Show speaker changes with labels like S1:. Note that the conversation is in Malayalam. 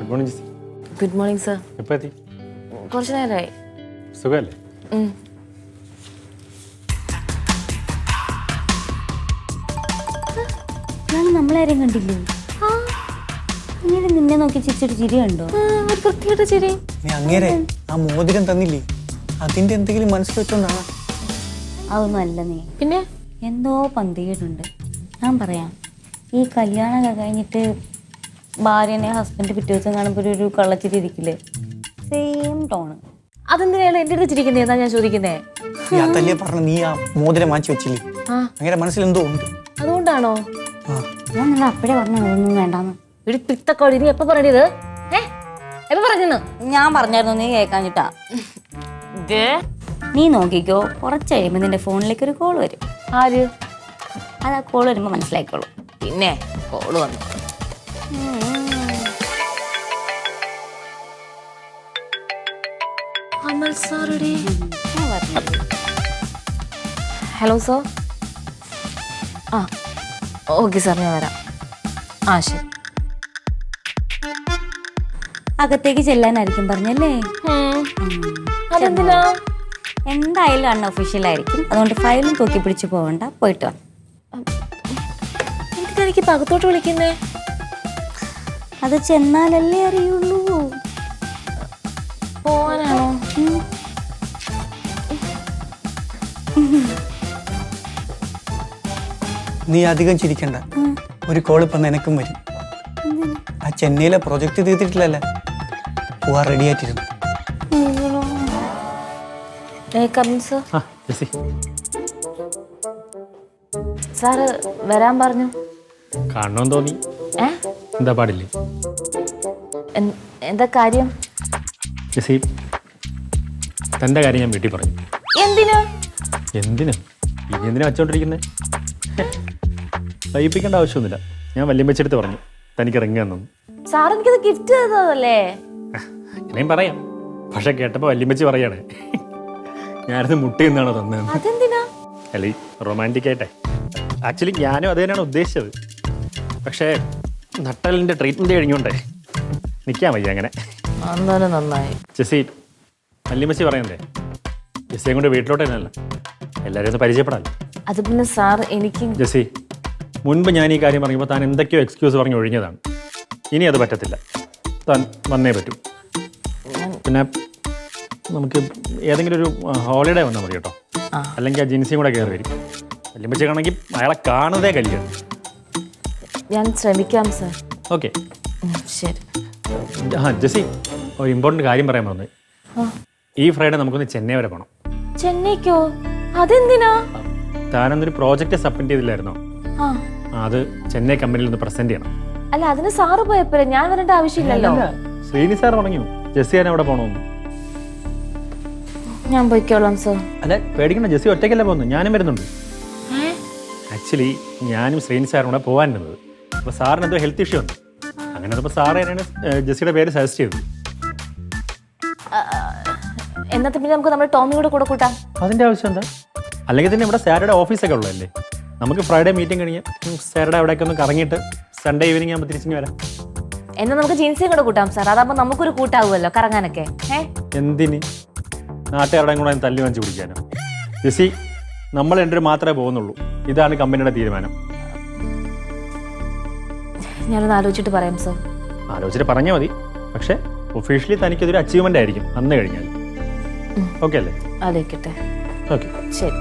S1: Good morning Jisi.
S2: Good morning sir.
S1: എപ്പോൾ എത്തി?
S2: കുറച്ച് നേരമായി.
S1: സുഖമല്ലേ?
S3: നമ്മളാരും കണ്ടില്ലേ? നിന്നെ നോക്കി ചിരിച്ചിട്ട് ചിരി കണ്ടോ?
S2: വൃത്തിയായിട്ട് ചിരി.
S4: നീ അങ്ങേരെ ആ മോതിരം തന്നില്ലേ, അതിന്റെ എന്തെങ്കിലും മനസ്സിൽ വെച്ചോണ്ടാണ്?
S3: അതൊന്നും അല്ല. നീ
S2: പിന്നെ
S3: എന്തോ പന്തികേടുണ്ട്. ഞാൻ പറയാം, ഈ കല്യാണമൊക്കെ കഴിഞ്ഞിട്ട് ഭാര്യനെ ഹസ്ബൻഡ് പിറ്റേ ദിവസം കാണുമ്പോൾ ഒരു കള്ളച്ചിരി ഇരിക്കില്ലേ, സെയിം ടോണ്.
S2: അതെന്തിനാണ് എൻ്റെ അടുത്ത് ചിരിക്കുന്നേ? എന്നാ ഞാൻ ചോദിക്കുന്നേ.
S4: നീ അതല്ലേ പറഞ്ഞ, നീ ആ മോതിരം വാങ്ങിച്ചു വെച്ചില്ലേ, അങ്ങനെ മനസ്സിൽ എന്തോ ഉണ്ട്.
S2: അതുകൊണ്ടാണോ?
S3: ഞാൻ നിങ്ങൾ അപ്പഴേ പറഞ്ഞു അതൊന്നും വേണ്ടാന്ന്.
S2: ഒരു പിത്തക്കോടി. നീ എപ്പോ പറഞ്ഞത്? എപ്പോ പറഞ്ഞു?
S3: ഞാൻ പറഞ്ഞായിരുന്നു, നീ കേൾക്കാഞ്ഞിട്ടാ. നീ നോക്കിക്കോ, കുറച്ച് കഴിയുമ്പോൾ നിന്റെ ഫോണിലേക്ക് ഒരു കോൾ വരും.
S2: ആര്?
S3: അത് ആ കോൾ വരുമ്പോൾ മനസ്സിലാക്കിക്കോളൂ.
S2: പിന്നെ കോള് വന്നു. അമൽ സാറടി. Hello sir. ആ ഓക്കെ സാർ, ഞാൻ വരാം. ആ ശരി.
S3: അകത്തേക്ക് ചെല്ലാനായിരിക്കും പറഞ്ഞല്ലേ?
S2: അതെന്തിനാ?
S3: എന്തായാലും അൺഒഫീഷ്യൽ ആയിരിക്കും, അതുകൊണ്ട് ഫയലും തൂക്കി പിടിച്ച് പോകണ്ട, പോയിട്ട് വാ.
S2: എനിക്ക് പകത്തോട്ട് വിളിക്കുന്നേ?
S3: അത് ചെന്നാലല്ലേ അറിയുള്ളൂ.
S2: പോവാനാണോ?
S4: നീ അധികം ചിരിക്കണ്ട, ഒരു കോൾ ഇപ്പം നിനക്കും വരും. ആ ചെന്നൈയിലെ പ്രൊജക്ട് തീർത്തിട്ടില്ലല്ലേ, പോവാ റെഡി ആയിട്ടിരുന്നു.
S2: സാറ് വരാൻ പറഞ്ഞു.
S1: കാണണമെന്ന് തോന്നി. എന്താ പാടില്ലേ?
S2: എന്താ കാര്യം?
S1: ജിസി, തൻ്റെ കാര്യം ഞാൻ വീട്ടിൽ പറഞ്ഞു.
S2: എന്തിനാ?
S1: എന്തിനാ ഇനി എന്തിനാ വെച്ചോണ്ടിരിക്കുന്നത്? വൈകിപ്പിക്കേണ്ട ആവശ്യമൊന്നുമില്ല. ഞാൻ വല്യമ്മച്ചെടുത്ത് പറഞ്ഞു തനിക്ക് റിങ് തന്നു.
S2: സാർ എനിക്കത് ഗിഫ്റ്റ് തന്നതല്ലേ?
S1: ഇനിയും പറയാം, പക്ഷെ കേട്ടപ്പോൾ വല്യമ്മച്ചി പറയാണ് ഞാനത് മുട്ടി എന്നാണോ തന്നത്.
S2: അതെന്തിനാ?
S1: അല്ല, ഈ റൊമാൻറ്റിക് ആയിട്ടെ. ആക്ച്വലി ഞാനും അത് തന്നെയാണ് ഉദ്ദേശിച്ചത്, പക്ഷേ നട്ടലിൻ്റെ ട്രീറ്റ്മെൻറ്റ് കഴിഞ്ഞോണ്ടേ നിൽക്കാൻ വയ്യ അങ്ങനെ.
S2: നന്നായി.
S1: ജെസ്സി, വല്യമ്മച്ചി പറയുന്നേ ജെസ്സിയെ കൊണ്ട് വീട്ടിലോട്ട് തന്നെയല്ല, എല്ലാവരും ഒന്ന് പരിചയപ്പെടാമല്ലോ.
S2: അത് പിന്നെ സാർ എനിക്ക്
S1: ജെസ്സി, മുൻപ് ഞാൻ ഈ കാര്യം പറയുമ്പോൾ താൻ എന്തൊക്കെയോ എക്സ്ക്യൂസ് പറഞ്ഞ് ഒഴിഞ്ഞതാണ്. ഇനി അത് പറ്റത്തില്ല, താൻ വന്നേ പറ്റൂ. പിന്നെ നമുക്ക് ഏതെങ്കിലും ഒരു ഹോളിഡേ വന്നാൽ മതി കേട്ടോ, അല്ലെങ്കിൽ ആ ജിൻസിയും കൂടെ കയറി വരും. വല്യമ്മച്ചിയാണെങ്കിൽ അയാളെ കാണുന്നതേ കല്യാണം.
S2: ഞാൻ ശ്രമിക്കാം സാർ.
S1: ഓക്കെ
S2: ശരി.
S1: ജെസ്സി, ഒരു ഇമ്പോർട്ടൻറ്റ് കാര്യം പറയാൻ വന്നേ. ഈ ഫ്രൈഡേ നമുക്കൊന്ന് ചെന്നൈ വരെ പോകണം.
S2: ചെന്നൈക്കോ? അതെന്തിനാ?
S1: താനൊന്നൊരു പ്രോജക്റ്റ് സബ്മിറ്റ് ചെയ്തില്ലായിരുന്നോ? അത് ചെന്നൈ കമ്പനിയിൽ ഒന്ന് പ്രസന്റ് ചെയ്യണം.
S2: അല്ല, അതിന് സാറ് പോയപ്പോഴേ ഞാൻ വരേണ്ട ആവശ്യമില്ലല്ലോ.
S1: ശ്രീനി സാർ പറഞ്ഞു ജെസ്സി ഞാൻ അവിടെ പോകണമെന്ന്.
S2: ഞാൻ പോയിക്കോളാം സാർ.
S1: അല്ല, പേടിക്കണ്ട, ജെസ്സി ഒറ്റയ്ക്കല്ല പോകുന്നത്, ഞാനും വരുന്നുണ്ട്. ആക്ച്വലി ഞാനും ശ്രീനി സാറും കൂടെ പോകാനിരുന്നത്. അപ്പോൾ സാറിന് എന്തോ ഹെൽത്ത് ഇഷ്യൂ ഉണ്ട്. അങ്ങനെ അപ്പോൾ സാറ് തന്നെയാണ് ജെസ്സിയുടെ പേര് സജസ്റ്റ് ചെയ്തത്.
S2: എന്നത്തെ പിന്നെ നമുക്ക് നമ്മുടെ ടോമിയോട് കൂടെ കൂട്ടാം.
S1: അതിൻ്റെ ആവശ്യം എന്താ? അല്ലെങ്കിൽ തന്നെ ഇവിടെ സാറ്റർഡേ ഓഫീസൊക്കെ ഉള്ളതല്ലേ, നമുക്ക് ഫ്രൈഡേ മീറ്റിംഗ് കഴിഞ്ഞ് സാറ്റർഡേ അവിടേക്ക് ഒന്ന് കറങ്ങിയിട്ട് സൺഡേ ഈവനിങ് ആകുമ്പോൾ തിരിച്ചിങ്ങ് വരാം.
S2: എന്നാൽ നമുക്ക് ജീൻസിയും കൂടെ കൂട്ടാം സാർ, അതാകുമ്പോൾ നമുക്കൊരു കൂട്ടാവുമല്ലോ കറങ്ങാനൊക്കെ. എന്തിന്
S1: നാട്ടുകാരുടെയും കൂടെ തല്ലി വാങ്ങിച്ച് കുടിക്കാനോ? ജെസ്സി, നമ്മൾ രണ്ടുപേരും മാത്രമേ പോകുന്നുള്ളൂ, ഇതാണ് കമ്പനിയുടെ തീരുമാനം.
S2: ഞാനൊന്ന് ആലോചിച്ചിട്ട് പറയാം സാർ.
S1: ആലോചിച്ചിട്ട് പറഞ്ഞാൽ മതി, പക്ഷേ ഒഫീഷ്യലി തനിക്കതൊരു അച്ചീവ്മെൻ്റ് ആയിരിക്കും അന്ന് കഴിഞ്ഞാൽ. ഓക്കെ അല്ലേ?
S2: ആലോചിക്കട്ടെ.
S1: ഓക്കെ,
S2: ശരി.